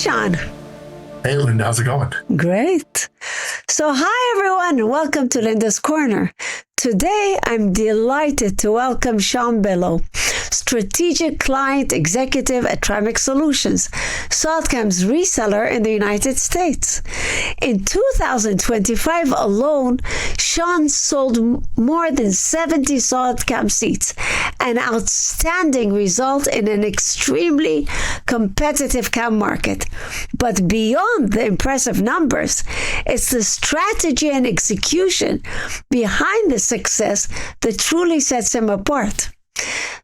Sean. Hey, Linda, how's it going? Great. So, hi, everyone. Welcome to Linda's Corner. Today, I'm delighted to welcome Sean Belleau, Strategic Client Executive at TriMech Solutions, SolidCAM's reseller in the United States. In 2025 alone, Sean sold more than 70 SolidCAM seats, an outstanding result in an extremely competitive CAM market. But beyond the impressive numbers, it's the strategy and execution behind the success that truly sets him apart.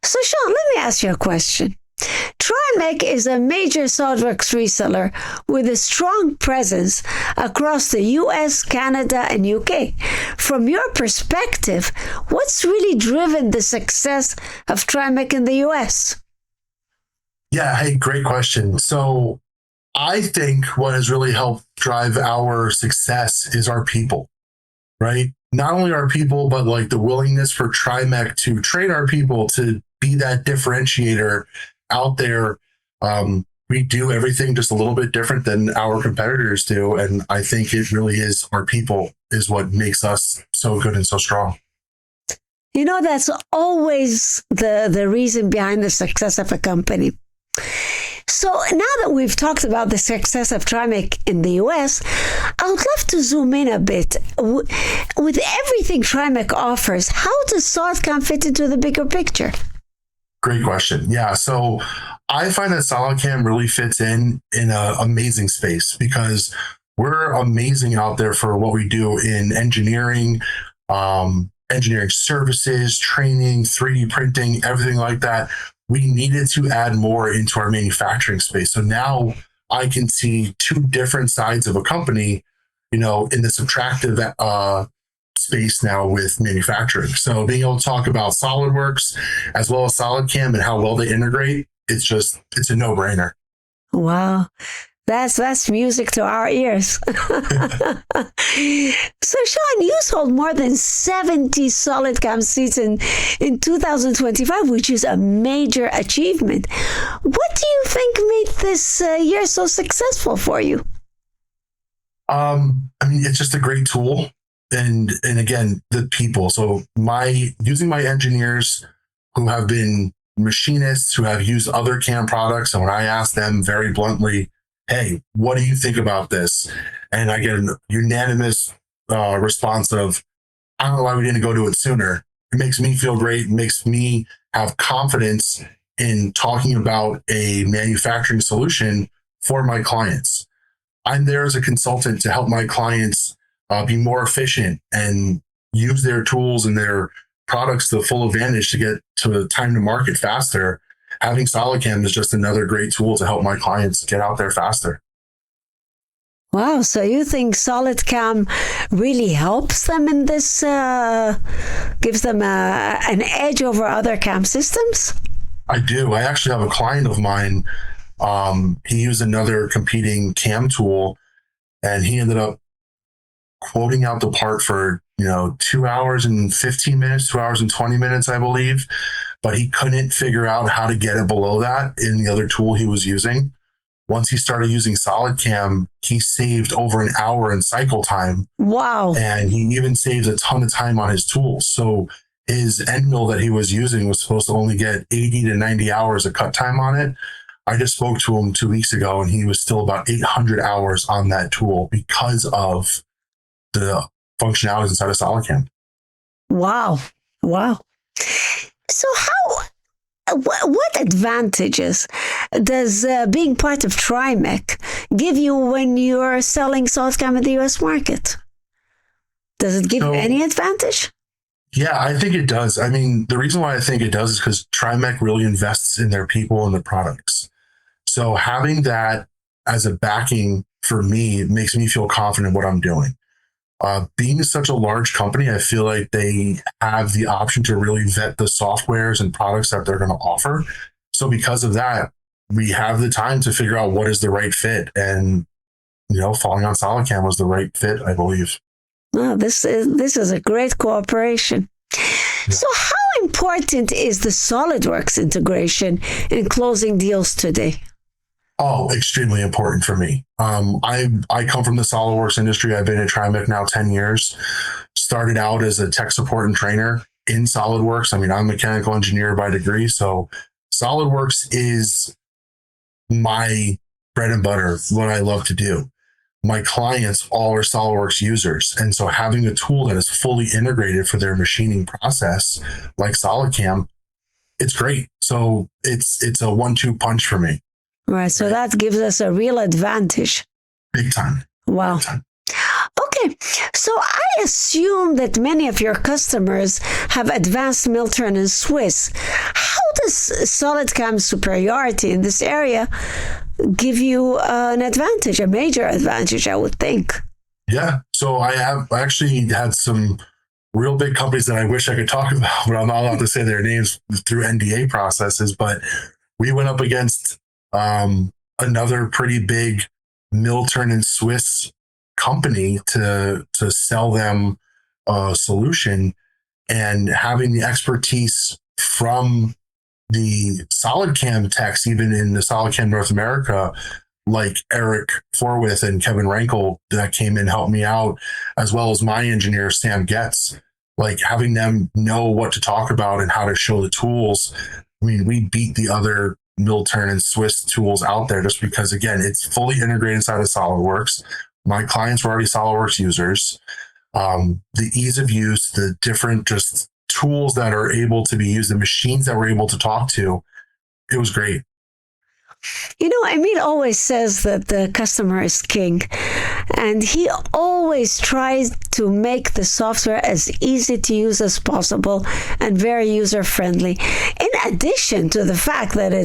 So, Sean, let me ask you a question. TriMech is a major SolidWorks reseller with a strong presence across the US, Canada, and UK. From your perspective, what's really driven the success of TriMech in the US? Yeah, hey, great question. So I think what has really helped drive our success is our people, right? Not only our people, but like the willingness for TriMech to train our people to be that differentiator out there. We do everything just a little bit different than our competitors do. And I think it really is our people is what makes us so good and so strong. You know, that's always the reason behind the success of a company. So now that we've talked about the success of TriMech in the US, I would love to zoom in a bit. With everything TriMech offers, how does SolidCAM fit into the bigger picture? Great question. Yeah, so I find that SolidCAM really fits in an amazing space because we're amazing out there for what we do in engineering, engineering services, training, 3D printing, everything like that. We needed to add more into our manufacturing space. So now I can see two different sides of a company, you know, in this attractive space now with manufacturing. So being able to talk about SolidWorks as well as SolidCAM and how well they integrate, it's a no-brainer. Wow. That's music to our ears. So, Sean, you sold more than 70 SolidCAM seats in 2025, which is a major achievement. What do you think made this year so successful for you? I mean, it's just a great tool. And again, the people. So using my engineers who have been machinists, who have used other CAM products, and when I ask them very bluntly, hey, what do you think about this? And I get a unanimous response of, I don't know why we didn't go to it sooner. It makes me feel great. It makes me have confidence in talking about a manufacturing solution for my clients. I'm there as a consultant to help my clients be more efficient and use their tools and their products to full advantage to get to the time to market faster. Having SolidCAM is just another great tool to help my clients get out there faster. Wow, so you think SolidCAM really helps them in this, gives them an edge over other CAM systems? I do. I actually have a client of mine. He used another competing CAM tool, and he ended up quoting out the part for 2 hours and 15 minutes, 2 hours and 20 minutes, I believe. But he couldn't figure out how to get it below that in the other tool he was using. Once he started using SolidCAM, he saved over an hour in cycle time. Wow. And he even saved a ton of time on his tools. So his end mill that he was using was supposed to only get 80 to 90 hours of cut time on it. I just spoke to him 2 weeks ago, and he was still about 800 hours on that tool because of the functionalities inside of SolidCAM. Wow. So what advantages does being part of TriMech give you when you're selling SolidCAM in the US market? Does it give you any advantage? Yeah, I think it does. I mean, the reason why I think it does is because TriMech really invests in their people and their products. So having that as a backing for me makes me feel confident in what I'm doing. Being such a large company, I feel like they have the option to really vet the softwares and products that they're going to offer. So because of that, we have the time to figure out what is the right fit. And, falling on SolidCAM was the right fit, I believe. Oh, this is a great cooperation. Yeah. So how important is the SolidWorks integration in closing deals today? Oh, extremely important for me. I come from the SolidWorks industry. I've been at TriMech now 10 years. Started out as a tech support and trainer in SolidWorks. I mean, I'm a mechanical engineer by degree, so SolidWorks is my bread and butter, what I love to do. My clients all are SolidWorks users. And so having a tool that is fully integrated for their machining process, like SolidCAM, it's great. So it's a 1-2 punch for me. Right. So that gives us a real advantage. Big time. Wow. Big time. Okay. So I assume that many of your customers have advanced MilTurn and Swiss. How does SolidCAM superiority in this area give you an advantage, a major advantage, I would think? Yeah. So I actually had some real big companies that I wish I could talk about, but I'm not allowed to say their names through NDA processes. But we went up against another pretty big MilTurn and Swiss company to sell them a solution, and having the expertise from the SolidCAM techs, even in the SolidCAM North America, like Eric Forwith and Kevin Rankel that came in, helped me out, as well as my engineer, Sam Getz, like having them know what to talk about and how to show the tools. I mean, we beat the other MilTurn and Swiss tools out there just because, again, it's fully integrated inside of SolidWorks. My clients were already SolidWorks users. The ease of use, the different just tools that are able to be used, the machines that we're able to talk to, it was great. You know, Emil always says that the customer is king, and he always tries to make the software as easy to use as possible and very user-friendly. In addition to the fact that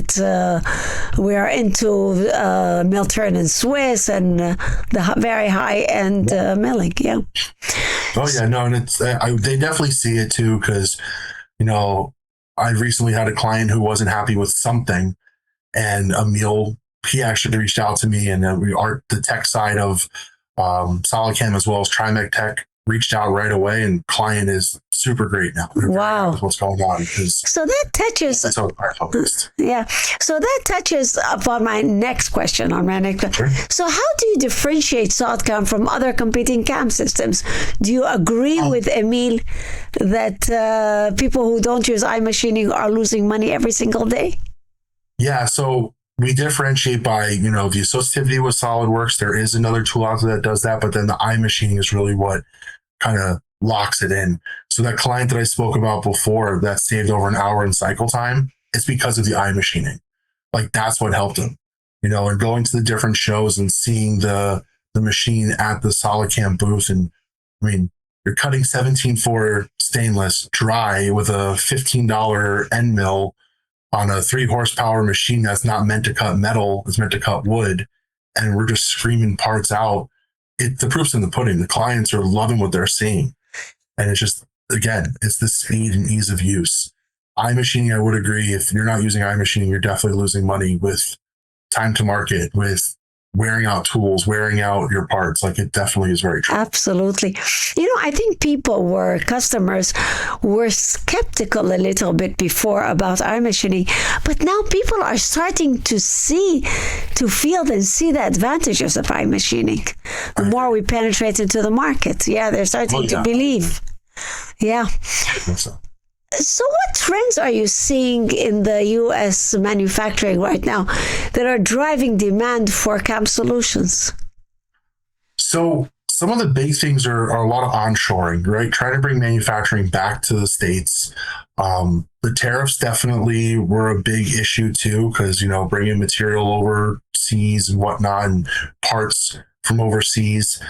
we are into MilTurn and Swiss and the very high-end milling. Yeah. Oh yeah, no, and it's they definitely see it too, because I recently had a client who wasn't happy with something. And Emil, he actually reached out to me, and the tech side of SolidCAM as well as TriMech Tech reached out right away, and client is super great now. Wow. What's going on? So that touches. So focused. Yeah. So that touches upon my next question. Sure. So how do you differentiate SolidCAM from other competing CAM systems? Do you agree with Emil that people who don't use iMachining are losing money every single day? Yeah, so we differentiate by, the associativity with SolidWorks. There is another tool out there that does that, but then the iMachining is really what kind of locks it in. So that client that I spoke about before that saved over an hour in cycle time, it's because of the iMachining. Like, that's what helped them, and going to the different shows and seeing the machine at the SolidCAM booth. And I mean, you're cutting 17.4 stainless dry with a $15 end mill on a 3 horsepower machine that's not meant to cut metal, it's meant to cut wood, and we're just screaming parts out. The proof's in the pudding. The clients are loving what they're seeing. And it's just, again, it's the speed and ease of use. iMachining, I would agree, if you're not using iMachining, you're definitely losing money with time to market, with wearing out tools, wearing out your parts. Like, it definitely is very true. Absolutely. I think customers were skeptical a little bit before about iMachining, but now people are starting to feel and see the advantages of iMachining. The more we penetrate into the market, they're starting to believe. Yeah. I think so. So what trends are you seeing in the U.S. manufacturing right now that are driving demand for CAM solutions? So some of the big things are a lot of onshoring, right? Trying to bring manufacturing back to the States. The tariffs definitely were a big issue too, because, bringing material overseas and whatnot and parts from overseas.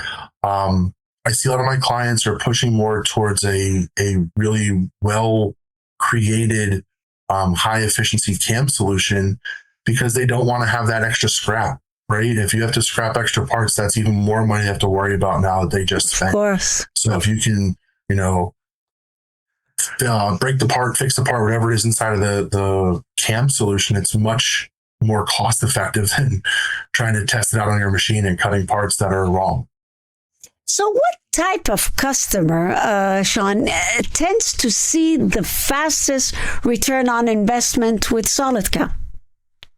I see a lot of my clients are pushing more towards a really well-created, high-efficiency CAM solution, because they don't want to have that extra scrap, right? If you have to scrap extra parts, that's even more money you have to worry about now that they just spent. Of course. So if you can, break the part, fix the part, whatever it is inside of the CAM solution, it's much more cost-effective than trying to test it out on your machine and cutting parts that are wrong. So what type of customer, Sean, tends to see the fastest return on investment with SolidCAM?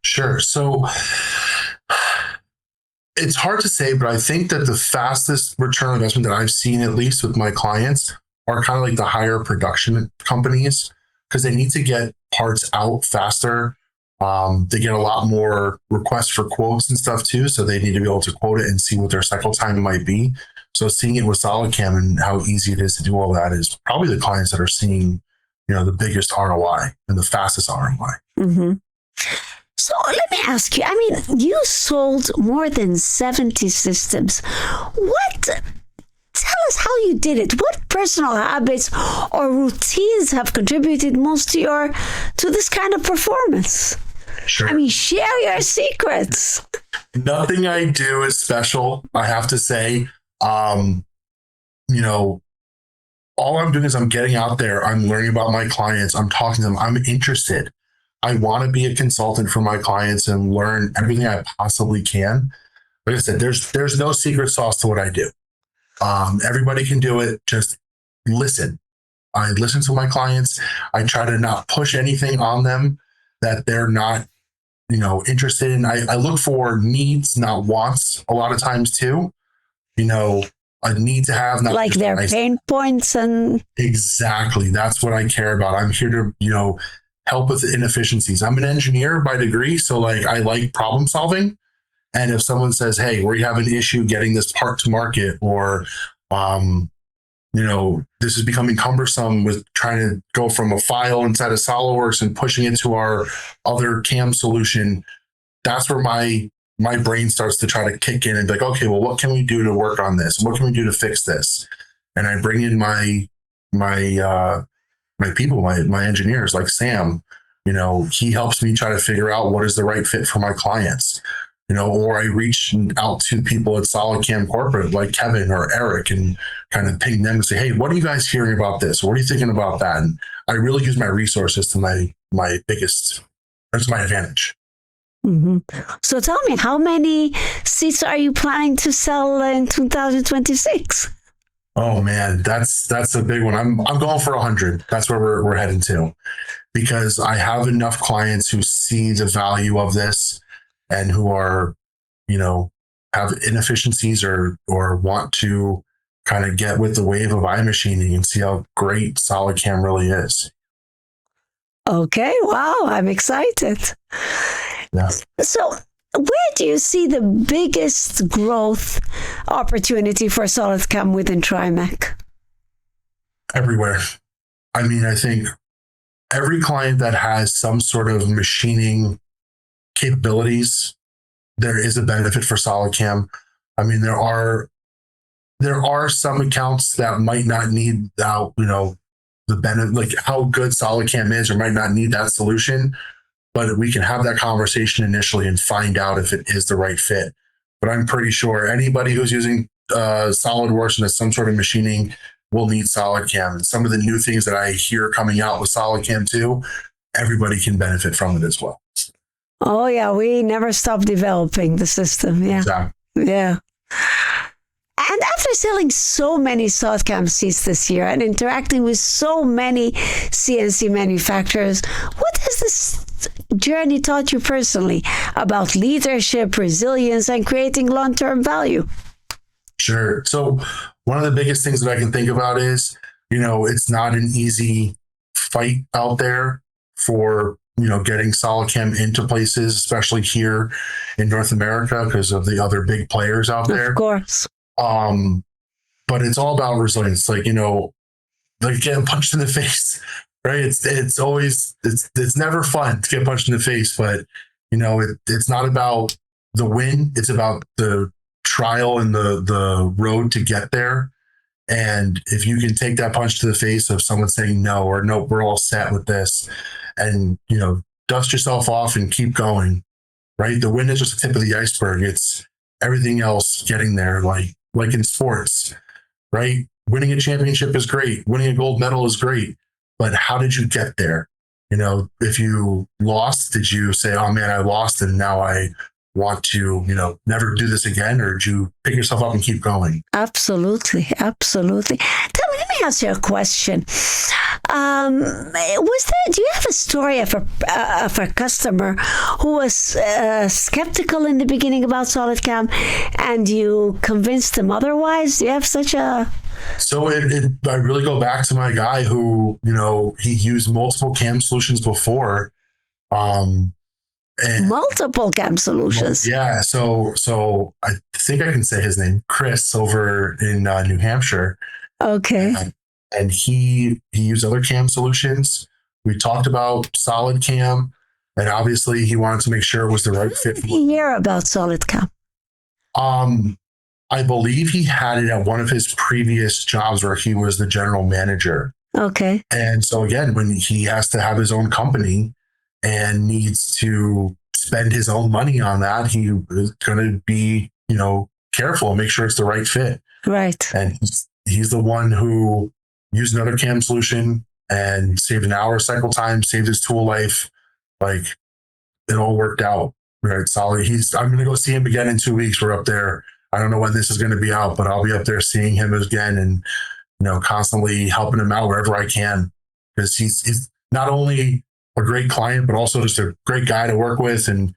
Sure. So It's hard to say, but I think that the fastest return on investment that I've seen, at least with my clients, are kind of like the higher production companies, because they need to get parts out faster. They get a lot more requests for quotes and stuff too, so they need to be able to quote it and see what their cycle time might be. So seeing it with SolidCAM and how easy it is to do all that is probably the clients that are seeing, the biggest ROI and the fastest ROI. Mm-hmm. So let me ask you, you sold more than 70 systems. Tell us how you did it. What personal habits or routines have contributed most to this kind of performance? Sure. Share your secrets. Nothing I do is special, I have to say. All I'm doing is I'm getting out there. I'm learning about my clients. I'm talking to them. I'm interested. I want to be a consultant for my clients and learn everything I possibly can. Like I said, there's no secret sauce to what I do. Everybody can do it. Just listen. I listen to my clients. I try to not push anything on them that they're not, interested in. I look for needs, not wants, a lot of times too. A need to have, not like their pain points and exactly. That's what I care about. I'm here to, help with inefficiencies. I'm an engineer by degree, so I like problem solving. And if someone says, "Hey, we have an issue getting this part to market," or this is becoming cumbersome with trying to go from a file inside of SolidWorks and pushing it to our other CAM solution, that's where my brain starts to try to kick in and be like, okay, well, what can we do to work on this? What can we do to fix this? And I bring in my people, my engineers, like Sam. He helps me try to figure out what is the right fit for my clients. Or I reach out to people at SolidCAM corporate like Kevin or Eric and kind of ping them and say, hey, what are you guys hearing about this? What are you thinking about that? And I really use my resources to my advantage. Mm-hmm. So tell me, how many seats are you planning to sell in 2026? Oh man, that's a big one. I'm going for 100. That's where we're heading to, because I have enough clients who see the value of this and who are, have inefficiencies or want to kind of get with the wave of iMachining and see how great SolidCAM really is. Okay, wow, I'm excited. Yeah. So where do you see the biggest growth opportunity for SolidCAM within TriMech? Everywhere. I think every client that has some sort of machining capabilities, there is a benefit for SolidCAM. There are some accounts that might not need the benefit, like how good SolidCAM is, or might not need that solution. But we can have that conversation initially and find out if it is the right fit. But I'm pretty sure anybody who's using SolidWorks and has some sort of machining will need SolidCAM. And some of the new things that I hear coming out with SolidCAM too, everybody can benefit from it as well. Oh yeah, we never stop developing the system. Yeah. Exactly. Yeah. And after selling so many SolidCAM seats this year and interacting with so many CNC manufacturers, what has this journey taught you personally about leadership, resilience, and creating long-term value? Sure. So one of the biggest things that I can think about is, it's not an easy fight out there for, getting SolidCAM into places, especially here in North America because of the other big players out there. Of course. But it's all about resilience. Like getting punched in the face, right? It's always, it's never fun to get punched in the face, but it's not about the win. It's about the trial and the road to get there. And if you can take that punch to the face of someone saying no, or no, we're all set with this, and dust yourself off and keep going, right? The win is just the tip of the iceberg. It's everything else getting there, like in sports, right? Winning a championship is great. Winning a gold medal is great. But how did you get there? If you lost, did you say, oh man, I lost and now I want to, never do this again? Or did you pick yourself up and keep going? Absolutely. Absolutely. Let me me ask you a question. Do you have a story of a customer who was skeptical in the beginning about SolidCAM and you convinced them otherwise? Do you have such a... So I really go back to my guy who, he used multiple CAM solutions before. And multiple CAM solutions. Yeah. So I think I can say his name, Chris, over in New Hampshire. Okay. And he used other CAM solutions. We talked about SolidCAM, and obviously he wanted to make sure it was the right fit. How did he hear about SolidCAM? I believe he had it at one of his previous jobs where he was the general manager. Okay. And so again, when he has to have his own company and needs to spend his own money on that, he is going to be, careful and make sure it's the right fit. Right. And he's the one who used another CAM solution and saved an hour cycle time, saved his tool life. Like, it all worked out. Right. Solid. I'm going to go see him again in 2 weeks. We're up there. I don't know when this is going to be out, but I'll be up there seeing him again and, constantly helping him out wherever I can, because he's not only a great client, but also just a great guy to work with. And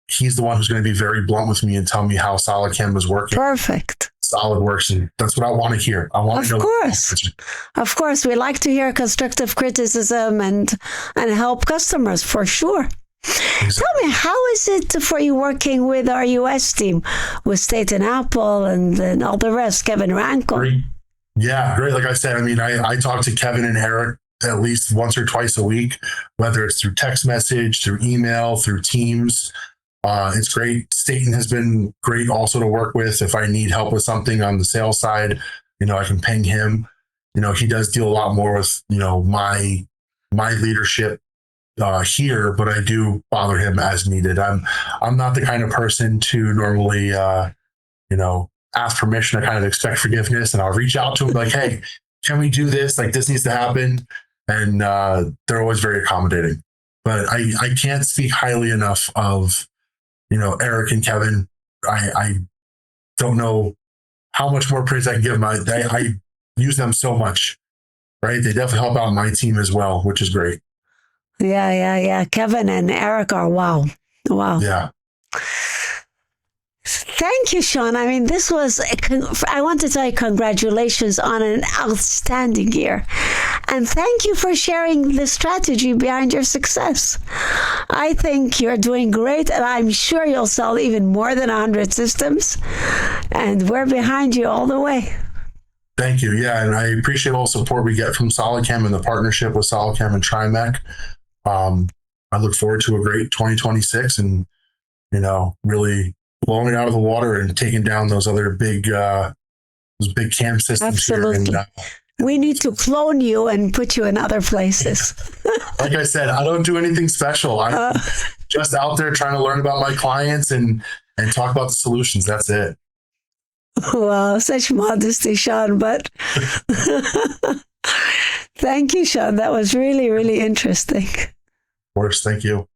he's the one who's going to be very blunt with me and tell me how SolidCAM is working. Perfect. SolidWorks. And that's what I want to hear. I want to know. Of course. We like to hear constructive criticism and help customers for sure. Exactly. Tell me, how is it for you working with our US team, with State and Apple and all the rest, Kevin Rankle? Great. Yeah, great. Like I said, I talk to Kevin and Eric at least once or twice a week, whether it's through text message, through email, through Teams. It's great. Staten has been great also to work with. If I need help with something on the sales side, I can ping him. He does deal a lot more with, my leadership here, but I do bother him as needed. I'm not the kind of person to normally, ask permission. I kind of expect forgiveness, and I'll reach out to him like, hey, can we do this? Like, this needs to happen. And they're always very accommodating. But I can't speak highly enough of, Eric and Kevin. I don't know how much more praise I can give them. I use them so much, right? They definitely help out my team as well, which is great. Yeah. Kevin and Eric are wow. Yeah. Thank you, Sean. This was, I want to tell you congratulations on an outstanding year. And thank you for sharing the strategy behind your success. I think you're doing great, and I'm sure you'll sell even more than 100 systems. And we're behind you all the way. Thank you. Yeah, and I appreciate all the support we get from SolidCAM and the partnership with SolidCAM and TriMech. I look forward to a great 2026 and, really blowing it out of the water and taking down those other big CAM systems. Absolutely. Here. We need to clone you and put you in other places. Like I said, I don't do anything special. I'm just out there trying to learn about my clients and talk about the solutions. That's it. Well, such modesty, Sean, but thank you, Sean. That was really, really interesting. Of course. Thank you.